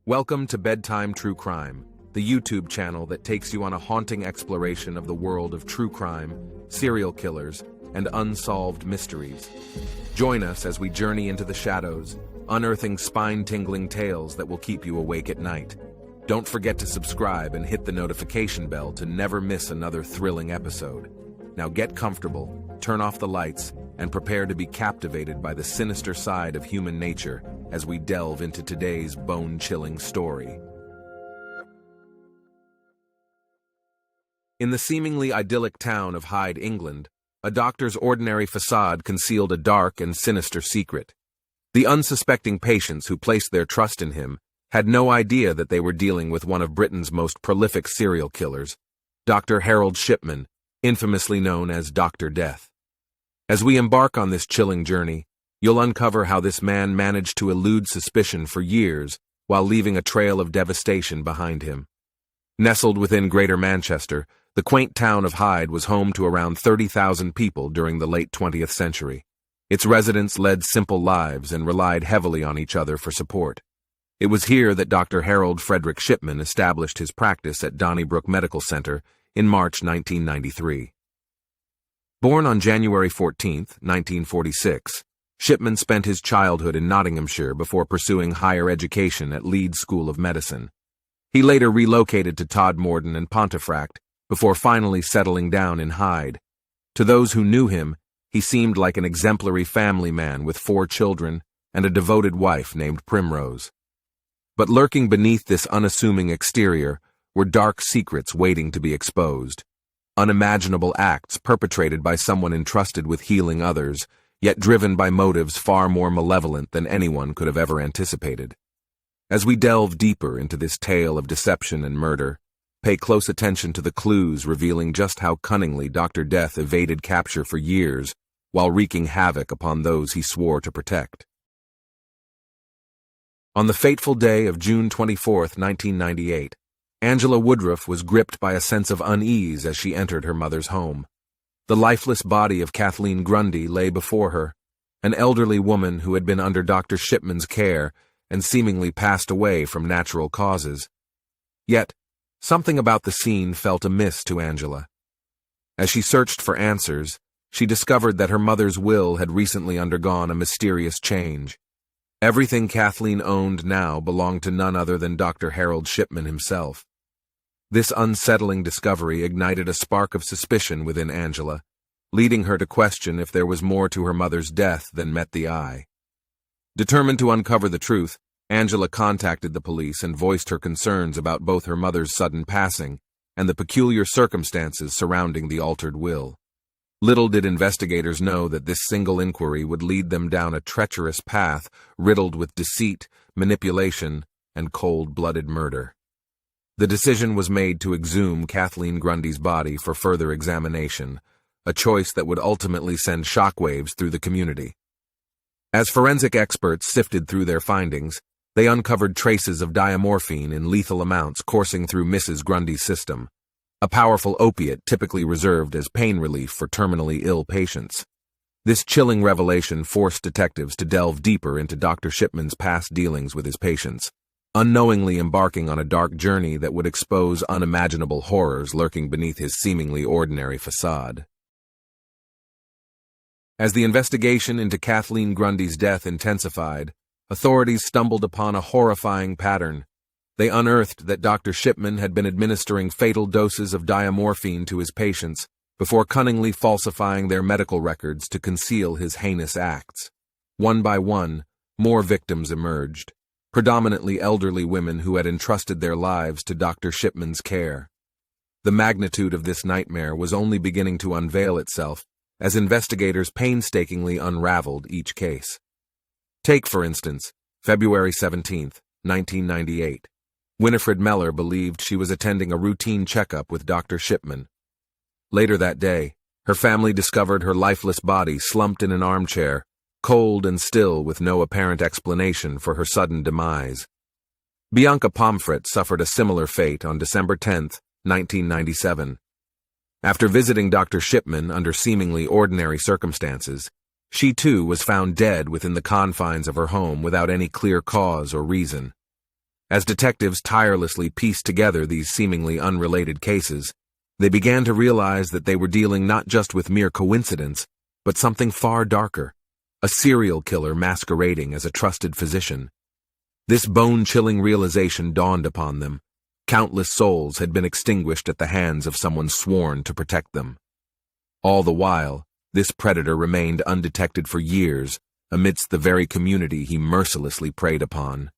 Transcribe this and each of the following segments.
Welcome to Bedtime True Crime, the YouTube channel that takes you on a haunting exploration of the world of true crime, serial killers, and unsolved mysteries. Join us as we journey into the shadows, unearthing spine-tingling tales that will keep you awake at night. Don't forget to subscribe and hit the notification bell to never miss another thrilling episode. Now get comfortable, turn off the lights, and prepare to be captivated by the sinister side of human nature as we delve into today's bone-chilling story. In the seemingly idyllic town of Hyde, England, a doctor's ordinary facade concealed a dark and sinister secret. The unsuspecting patients who placed their trust in him had no idea that they were dealing with one of Britain's most prolific serial killers, Dr. Harold Shipman, infamously known as Dr. Death. As we embark on this chilling journey, you'll uncover how this man managed to elude suspicion for years while leaving a trail of devastation behind him. Nestled within Greater Manchester, the quaint town of Hyde was home to around 30,000 people during the late 20th century. Its residents led simple lives and relied heavily on each other for support. It was here that Dr. Harold Frederick Shipman established his practice at Donnybrook Medical Center in March 1993. Born on January 14, 1946, Shipman spent his childhood in Nottinghamshire before pursuing higher education at Leeds School of Medicine. He later relocated to Todmorden and Pontefract before finally settling down in Hyde. To those who knew him, he seemed like an exemplary family man with 4 children and a devoted wife named Primrose. But lurking beneath this unassuming exterior were dark secrets waiting to be exposed. Unimaginable acts perpetrated by someone entrusted with healing others, yet driven by motives far more malevolent than anyone could have ever anticipated. As we delve deeper into this tale of deception and murder, pay close attention to the clues revealing just how cunningly Dr. Death evaded capture for years while wreaking havoc upon those he swore to protect. On the fateful day of June 24, 1998, Angela Woodruff was gripped by a sense of unease as she entered her mother's home. The lifeless body of Kathleen Grundy lay before her, an elderly woman who had been under Dr. Shipman's care and seemingly passed away from natural causes. Yet, something about the scene felt amiss to Angela. As she searched for answers, she discovered that her mother's will had recently undergone a mysterious change. Everything Kathleen owned now belonged to none other than Dr. Harold Shipman himself. This unsettling discovery ignited a spark of suspicion within Angela, leading her to question if there was more to her mother's death than met the eye. Determined to uncover the truth, Angela contacted the police and voiced her concerns about both her mother's sudden passing and the peculiar circumstances surrounding the altered will. Little did investigators know that this single inquiry would lead them down a treacherous path riddled with deceit, manipulation, and cold-blooded murder. The decision was made to exhume Kathleen Grundy's body for further examination, a choice that would ultimately send shockwaves through the community. As forensic experts sifted through their findings, they uncovered traces of diamorphine in lethal amounts coursing through Mrs. Grundy's system, a powerful opiate typically reserved as pain relief for terminally ill patients. This chilling revelation forced detectives to delve deeper into Dr. Shipman's past dealings with his patients, unknowingly embarking on a dark journey that would expose unimaginable horrors lurking beneath his seemingly ordinary facade. As the investigation into Kathleen Grundy's death intensified, authorities stumbled upon a horrifying pattern. They unearthed that Dr. Shipman had been administering fatal doses of diamorphine to his patients before cunningly falsifying their medical records to conceal his heinous acts. One by one, more victims emerged, predominantly elderly women who had entrusted their lives to Dr. Shipman's care. The magnitude of this nightmare was only beginning to unveil itself as investigators painstakingly unraveled each case. Take, for instance, February 17, 1998. Winifred Meller believed she was attending a routine checkup with Dr. Shipman. Later that day, her family discovered her lifeless body slumped in an armchair, cold and still with no apparent explanation for her sudden demise. Bianca Pomfret suffered a similar fate on December 10, 1997. After visiting Dr. Shipman under seemingly ordinary circumstances, she too was found dead within the confines of her home without any clear cause or reason. As detectives tirelessly pieced together these seemingly unrelated cases, they began to realize that they were dealing not just with mere coincidence, but something far darker, a serial killer masquerading as a trusted physician. This bone-chilling realization dawned upon them. Countless souls had been extinguished at the hands of someone sworn to protect them. All the while, this predator remained undetected for years amidst the very community he mercilessly preyed upon.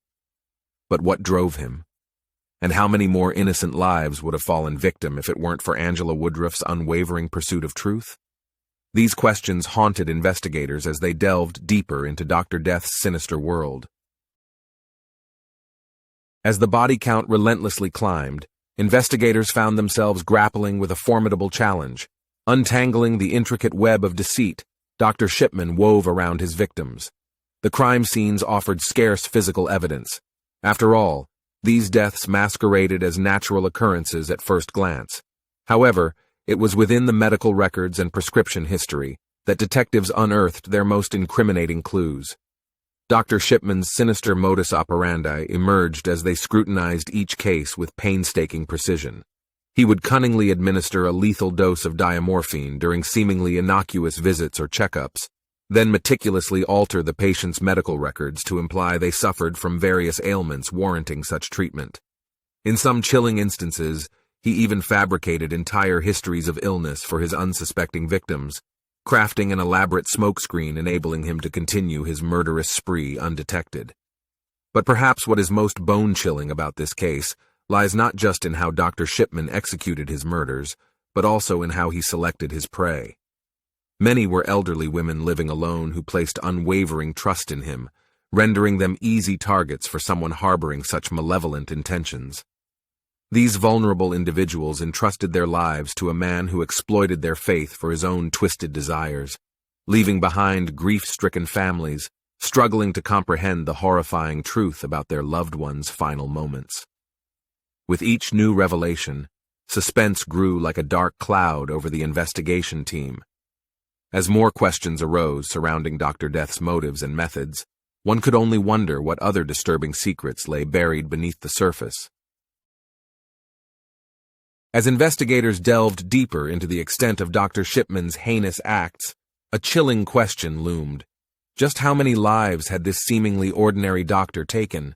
But what drove him? And how many more innocent lives would have fallen victim if it weren't for Angela Woodruff's unwavering pursuit of truth? These questions haunted investigators as they delved deeper into Dr. Death's sinister world. As the body count relentlessly climbed, investigators found themselves grappling with a formidable challenge. Untangling the intricate web of deceit Dr. Shipman wove around his victims. The crime scenes offered scarce physical evidence. After all, these deaths masqueraded as natural occurrences at first glance. However, it was within the medical records and prescription history that detectives unearthed their most incriminating clues. Dr. Shipman's sinister modus operandi emerged as they scrutinized each case with painstaking precision. He would cunningly administer a lethal dose of diamorphine during seemingly innocuous visits or checkups, then meticulously alter the patient's medical records to imply they suffered from various ailments warranting such treatment. In some chilling instances, he even fabricated entire histories of illness for his unsuspecting victims, crafting an elaborate smokescreen enabling him to continue his murderous spree undetected. But perhaps what is most bone-chilling about this case lies not just in how Dr. Shipman executed his murders, but also in how he selected his prey. Many were elderly women living alone who placed unwavering trust in him, rendering them easy targets for someone harboring such malevolent intentions. These vulnerable individuals entrusted their lives to a man who exploited their faith for his own twisted desires, leaving behind grief-stricken families, struggling to comprehend the horrifying truth about their loved ones' final moments. With each new revelation, suspense grew like a dark cloud over the investigation team. As more questions arose surrounding Dr. Death's motives and methods, one could only wonder what other disturbing secrets lay buried beneath the surface. As investigators delved deeper into the extent of Dr. Shipman's heinous acts, a chilling question loomed. Just how many lives had this seemingly ordinary doctor taken?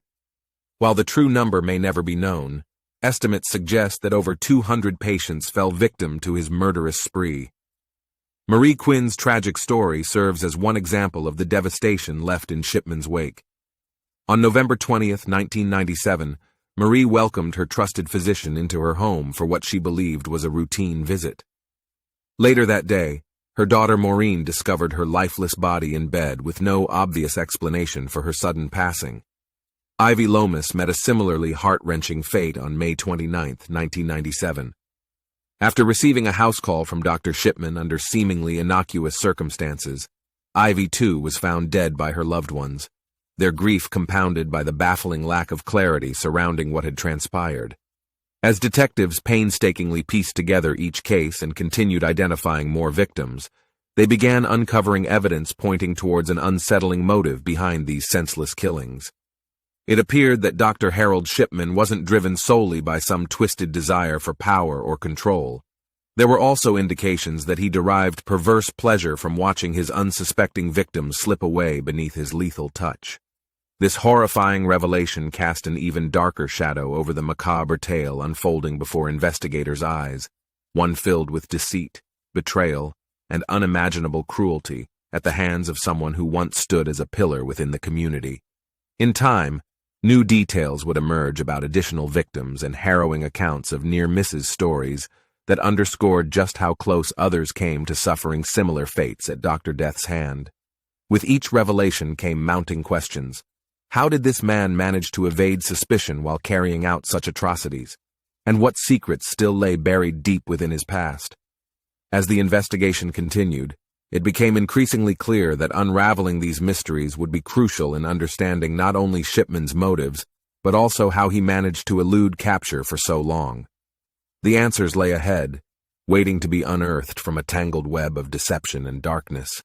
While the true number may never be known, estimates suggest that over 200 patients fell victim to his murderous spree. Marie Quinn's tragic story serves as one example of the devastation left in Shipman's wake. On November 20th, 1997, Marie welcomed her trusted physician into her home for what she believed was a routine visit. Later that day, her daughter Maureen discovered her lifeless body in bed with no obvious explanation for her sudden passing. Ivy Lomas met a similarly heart-wrenching fate on May 29, 1997. After receiving a house call from Dr. Shipman under seemingly innocuous circumstances, Ivy too was found dead by her loved ones, their grief compounded by the baffling lack of clarity surrounding what had transpired. As detectives painstakingly pieced together each case and continued identifying more victims, they began uncovering evidence pointing towards an unsettling motive behind these senseless killings. It appeared that Dr. Harold Shipman wasn't driven solely by some twisted desire for power or control. There were also indications that he derived perverse pleasure from watching his unsuspecting victims slip away beneath his lethal touch. This horrifying revelation cast an even darker shadow over the macabre tale unfolding before investigators' eyes, one filled with deceit, betrayal, and unimaginable cruelty at the hands of someone who once stood as a pillar within the community. In time, new details would emerge about additional victims and harrowing accounts of near-misses stories that underscored just how close others came to suffering similar fates at Dr. Death's hand. With each revelation came mounting questions. How did this man manage to evade suspicion while carrying out such atrocities? And what secrets still lay buried deep within his past? As the investigation continued, it became increasingly clear that unraveling these mysteries would be crucial in understanding not only Shipman's motives, but also how he managed to elude capture for so long. The answers lay ahead, waiting to be unearthed from a tangled web of deception and darkness.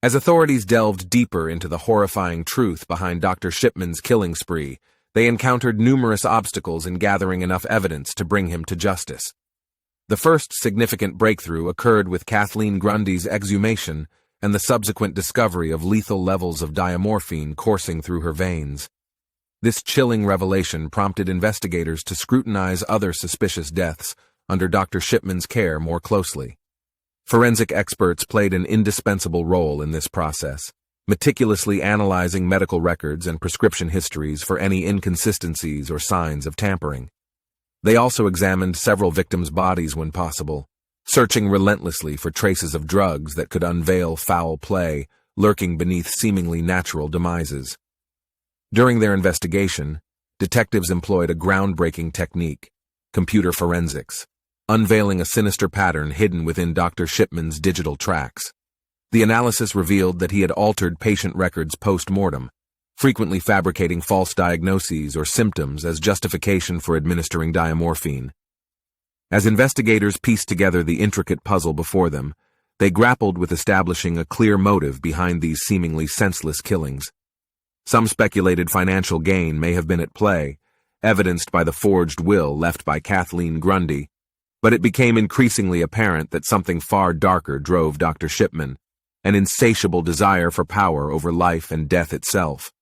As authorities delved deeper into the horrifying truth behind Dr. Shipman's killing spree, they encountered numerous obstacles in gathering enough evidence to bring him to justice. The first significant breakthrough occurred with Kathleen Grundy's exhumation and the subsequent discovery of lethal levels of diamorphine coursing through her veins. This chilling revelation prompted investigators to scrutinize other suspicious deaths under Dr. Shipman's care more closely. Forensic experts played an indispensable role in this process, meticulously analyzing medical records and prescription histories for any inconsistencies or signs of tampering. They also examined several victims' bodies when possible, searching relentlessly for traces of drugs that could unveil foul play lurking beneath seemingly natural demises. During their investigation, detectives employed a groundbreaking technique, computer forensics, unveiling a sinister pattern hidden within Dr. Shipman's digital tracks. The analysis revealed that he had altered patient records post-mortem, frequently fabricating false diagnoses or symptoms as justification for administering diamorphine. As investigators pieced together the intricate puzzle before them, they grappled with establishing a clear motive behind these seemingly senseless killings. Some speculated financial gain may have been at play, evidenced by the forged will left by Kathleen Grundy, but it became increasingly apparent that something far darker drove Dr. Shipman, an insatiable desire for power over life and death itself.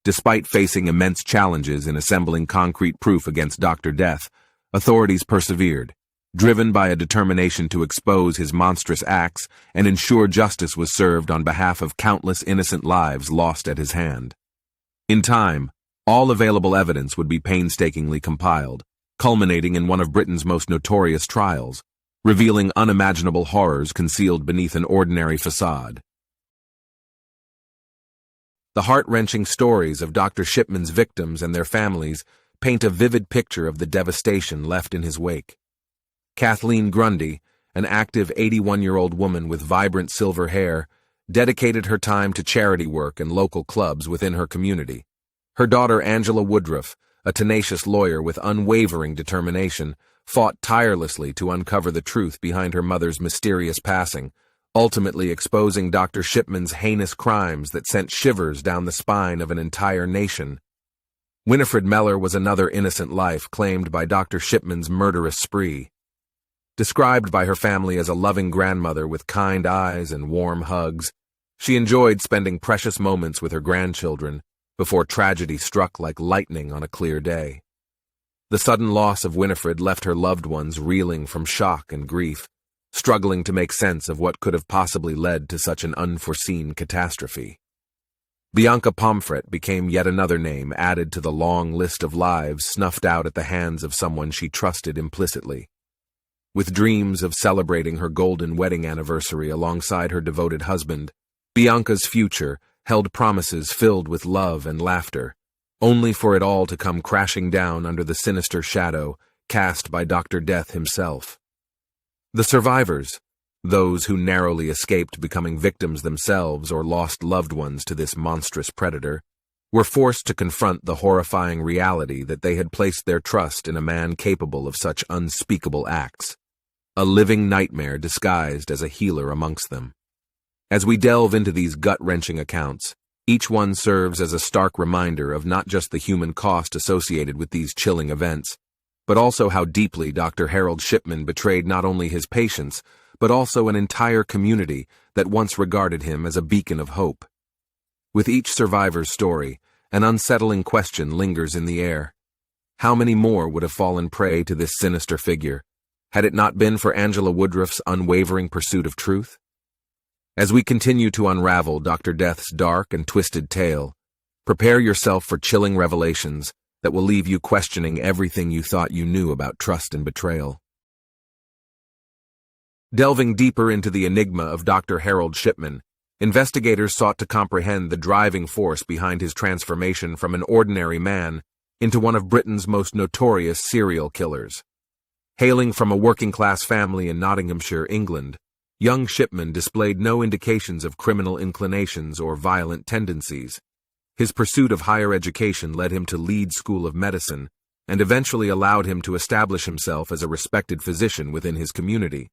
Despite facing immense challenges in assembling concrete proof against Dr. Death, authorities persevered, driven by a determination to expose his monstrous acts and ensure justice was served on behalf of countless innocent lives lost at his hand. In time, all available evidence would be painstakingly compiled, culminating in one of Britain's most notorious trials, revealing unimaginable horrors concealed beneath an ordinary facade. The heart-wrenching stories of Dr. Shipman's victims and their families paint a vivid picture of the devastation left in his wake. Kathleen Grundy, an active 81-year-old woman with vibrant silver hair, dedicated her time to charity work and local clubs within her community. Her daughter Angela Woodruff, a tenacious lawyer with unwavering determination, fought tirelessly to uncover the truth behind her mother's mysterious passing, ultimately exposing Dr. Shipman's heinous crimes that sent shivers down the spine of an entire nation. Winifred Mellor was another innocent life claimed by Dr. Shipman's murderous spree. Described by her family as a loving grandmother with kind eyes and warm hugs, she enjoyed spending precious moments with her grandchildren before tragedy struck like lightning on a clear day. The sudden loss of Winifred left her loved ones reeling from shock and grief, struggling to make sense of what could have possibly led to such an unforeseen catastrophe. Bianca Pomfret became yet another name added to the long list of lives snuffed out at the hands of someone she trusted implicitly. With dreams of celebrating her golden wedding anniversary alongside her devoted husband, Bianca's future held promises filled with love and laughter, only for it all to come crashing down under the sinister shadow cast by Dr. Death himself. The survivors, those who narrowly escaped becoming victims themselves or lost loved ones to this monstrous predator, were forced to confront the horrifying reality that they had placed their trust in a man capable of such unspeakable acts, a living nightmare disguised as a healer amongst them. As we delve into these gut-wrenching accounts, each one serves as a stark reminder of not just the human cost associated with these chilling events, but also how deeply Dr. Harold Shipman betrayed not only his patients, but also an entire community that once regarded him as a beacon of hope. With each survivor's story, an unsettling question lingers in the air. How many more would have fallen prey to this sinister figure, had it not been for Angela Woodruff's unwavering pursuit of truth? As we continue to unravel Dr. Death's dark and twisted tale, prepare yourself for chilling revelations that will leave you questioning everything you thought you knew about trust and betrayal. Delving deeper into the enigma of Dr. Harold Shipman, investigators sought to comprehend the driving force behind his transformation from an ordinary man into one of Britain's most notorious serial killers. Hailing from a working-class family in Nottinghamshire, England, young Shipman displayed no indications of criminal inclinations or violent tendencies. His pursuit of higher education led him to Leeds School of Medicine and eventually allowed him to establish himself as a respected physician within his community.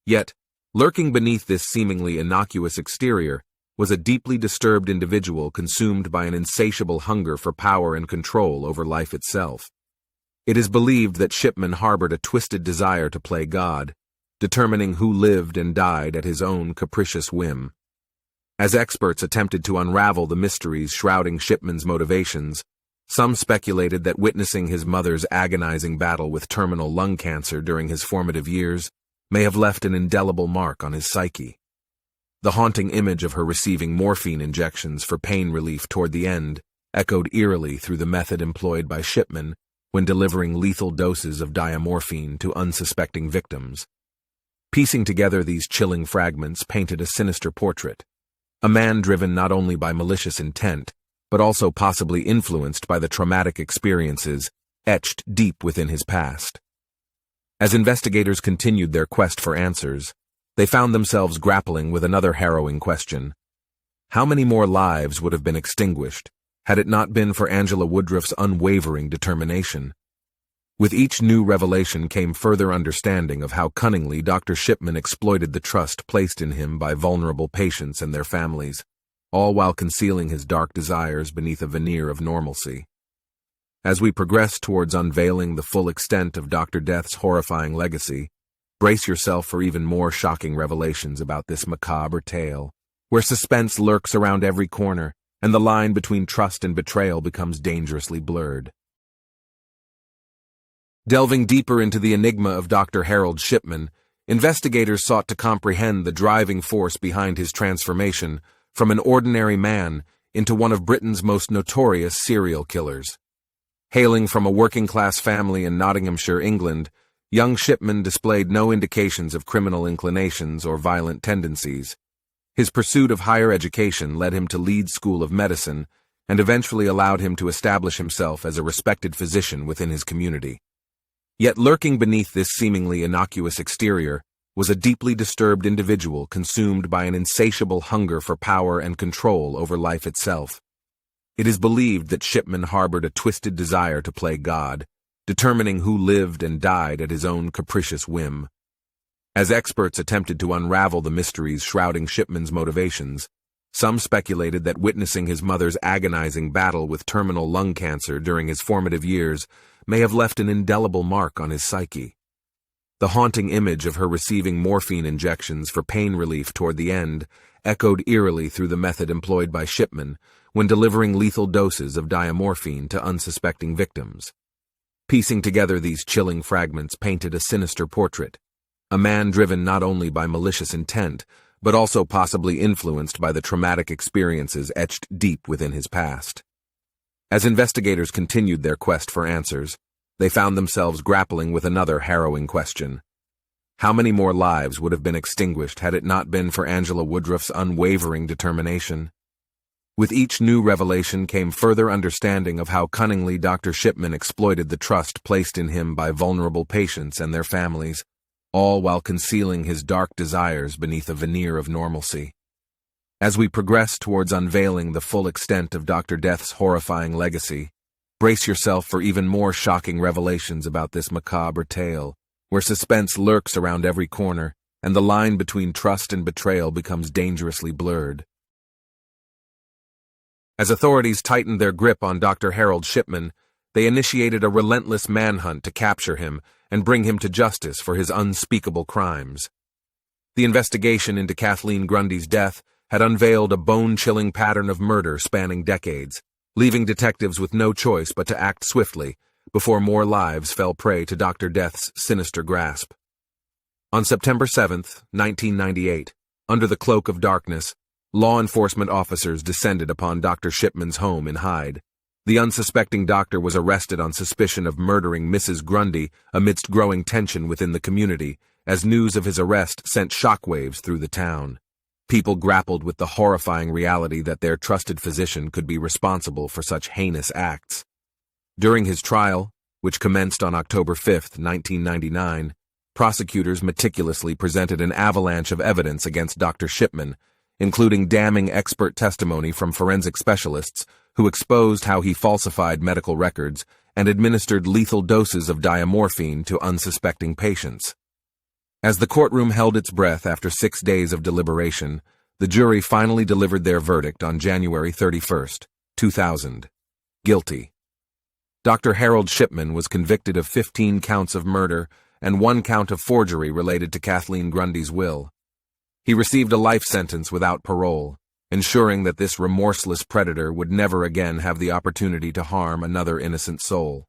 Yet, lurking beneath this seemingly innocuous exterior, was a deeply disturbed individual consumed by an insatiable hunger for power and control over life itself. It is believed that Shipman harbored a twisted desire to play God, determining who lived and died at his own capricious whim. As experts attempted to unravel the mysteries shrouding Shipman's motivations, some speculated that witnessing his mother's agonizing battle with terminal lung cancer during his formative years may have left an indelible mark on his psyche. The haunting image of her receiving morphine injections for pain relief toward the end echoed eerily through the method employed by Shipman when delivering lethal doses of diamorphine to unsuspecting victims. Piecing together these chilling fragments painted a sinister portrait, a man driven not only by malicious intent, but also possibly influenced by the traumatic experiences etched deep within his past. As investigators continued their quest for answers, they found themselves grappling with another harrowing question. How many more lives would have been extinguished had it not been for Angela Woodruff's unwavering determination? With each new revelation came further understanding of how cunningly Dr. Shipman exploited the trust placed in him by vulnerable patients and their families, all while concealing his dark desires beneath a veneer of normalcy. As we progress towards unveiling the full extent of Dr. Death's horrifying legacy, brace yourself for even more shocking revelations about this macabre tale, where suspense lurks around every corner and the line between trust and betrayal becomes dangerously blurred. Delving deeper into the enigma of Dr. Harold Shipman, investigators sought to comprehend the driving force behind his transformation from an ordinary man into one of Britain's most notorious serial killers. Hailing from a working-class family in Nottinghamshire, England, young Shipman displayed no indications of criminal inclinations or violent tendencies. His pursuit of higher education led him to Leeds School of Medicine and eventually allowed him to establish himself as a respected physician within his community. Yet lurking beneath this seemingly innocuous exterior was a deeply disturbed individual consumed by an insatiable hunger for power and control over life itself. It is believed that Shipman harbored a twisted desire to play God, determining who lived and died at his own capricious whim. As experts attempted to unravel the mysteries shrouding Shipman's motivations, some speculated that witnessing his mother's agonizing battle with terminal lung cancer during his formative years may have left an indelible mark on his psyche. The haunting image of her receiving morphine injections for pain relief toward the end echoed eerily through the method employed by Shipman when delivering lethal doses of diamorphine to unsuspecting victims. Piecing together these chilling fragments painted a sinister portrait, a man driven not only by malicious intent, but also possibly influenced by the traumatic experiences etched deep within his past. As investigators continued their quest for answers, they found themselves grappling with another harrowing question. How many more lives would have been extinguished had it not been for Angela Woodruff's unwavering determination? With each new revelation came further understanding of how cunningly Dr. Shipman exploited the trust placed in him by vulnerable patients and their families, all while concealing his dark desires beneath a veneer of normalcy. As we progress towards unveiling the full extent of Dr. Death's horrifying legacy, brace yourself for even more shocking revelations about this macabre tale, where suspense lurks around every corner and the line between trust and betrayal becomes dangerously blurred. As authorities tightened their grip on Dr. Harold Shipman, they initiated a relentless manhunt to capture him and bring him to justice for his unspeakable crimes. The investigation into Kathleen Grundy's death had unveiled a bone-chilling pattern of murder spanning decades, leaving detectives with no choice but to act swiftly before more lives fell prey to Dr. Death's sinister grasp. On September 7, 1998, under the cloak of darkness, law enforcement officers descended upon Dr. Shipman's home in Hyde. The unsuspecting doctor was arrested on suspicion of murdering Mrs. Grundy amidst growing tension within the community, as news of his arrest sent shockwaves through the town. People grappled with the horrifying reality that their trusted physician could be responsible for such heinous acts. During his trial, which commenced on October 5, 1999, prosecutors meticulously presented an avalanche of evidence against Dr. Shipman, including damning expert testimony from forensic specialists who exposed how he falsified medical records and administered lethal doses of diamorphine to unsuspecting patients. As the courtroom held its breath after 6 days of deliberation, The jury finally delivered their verdict on January 31st, 2000. Guilty. Dr. Harold Shipman was convicted of 15 counts of murder and 1 count of forgery related to Kathleen Grundy's will. He received a life sentence without parole, ensuring that this remorseless predator would never again have the opportunity to harm another innocent soul.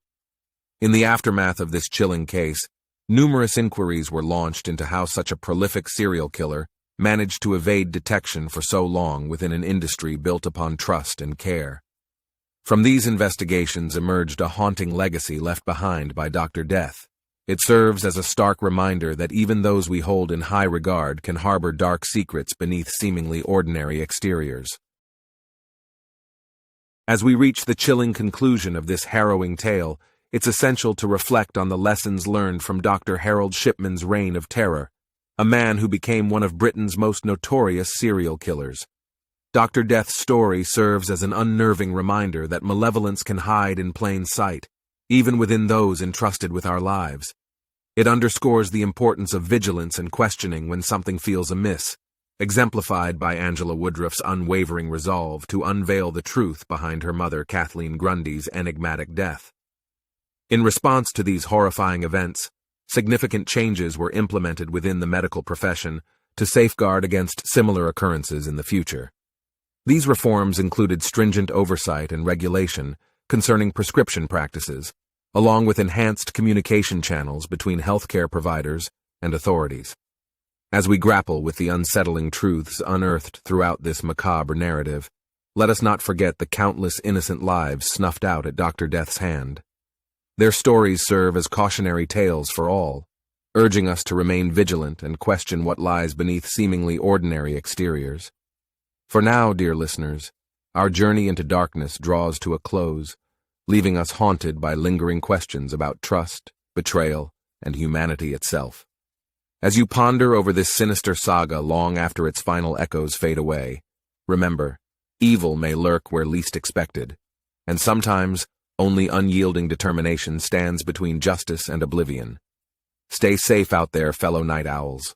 In the aftermath of this chilling case, numerous inquiries were launched into how such a prolific serial killer managed to evade detection for so long within an industry built upon trust and care. From these investigations emerged a haunting legacy left behind by Dr. Death. It serves as a stark reminder that even those we hold in high regard can harbor dark secrets beneath seemingly ordinary exteriors. As we reach the chilling conclusion of this harrowing tale, it's essential to reflect on the lessons learned from Dr. Harold Shipman's reign of terror, a man who became one of Britain's most notorious serial killers. Dr. Death's story serves as an unnerving reminder that malevolence can hide in plain sight, even within those entrusted with our lives. It underscores the importance of vigilance and questioning when something feels amiss, exemplified by Angela Woodruff's unwavering resolve to unveil the truth behind her mother Kathleen Grundy's enigmatic death. In response to these horrifying events, significant changes were implemented within the medical profession to safeguard against similar occurrences in the future. These reforms included stringent oversight and regulation concerning prescription practices, along with enhanced communication channels between healthcare providers and authorities. As we grapple with the unsettling truths unearthed throughout this macabre narrative, let us not forget the countless innocent lives snuffed out at Dr. Death's hand. Their stories serve as cautionary tales for all, urging us to remain vigilant and question what lies beneath seemingly ordinary exteriors. For now, dear listeners, our journey into darkness draws to a close, leaving us haunted by lingering questions about trust, betrayal, and humanity itself. As you ponder over this sinister saga long after its final echoes fade away, remember, evil may lurk where least expected, and sometimes only unyielding determination stands between justice and oblivion. Stay safe out there, fellow night owls.